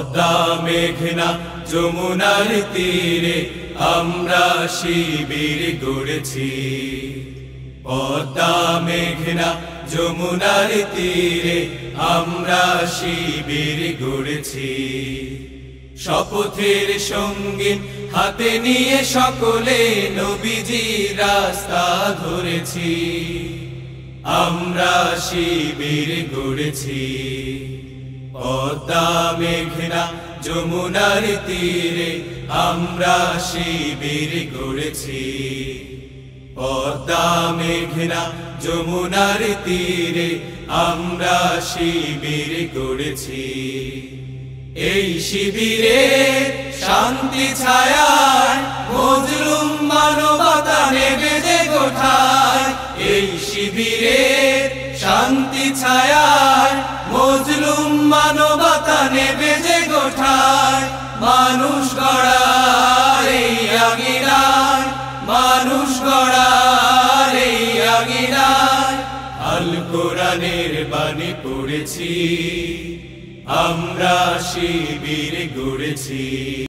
পদ্মা মেঘনা যমুনার তীরে আমরা শিবির গড়েছি। পদ্মা মেঘনা যমুনার তীরে আমরা শিবির গড়েছি। শপথের সঙ্গী হাতে নিয়ে সকলে নবীজি রাস্তা ধরেছি। আমরা শিবির গড়েছি। পদ্মা মেঘনা যমুনার তীরে আমরা শিবির গড়েছি। পদ্মা মেঘনা যমুনার তীরে আমরা শিবির গড়েছি। এই শিবিরে শান্তি ছায়ায় মজলুম মানবতা নেবে যে গোঠায়। এই শিবিরে শান্তি ছায়ায় মজলুম মানবতা নেবে যে গোঠায়। মানুষ গড়ার এই আঙিনায়, মানুষ গড়ার এই আঙিনায় আল কোরআনের বাণী পড়েছি। আমরা শিবির গড়েছি।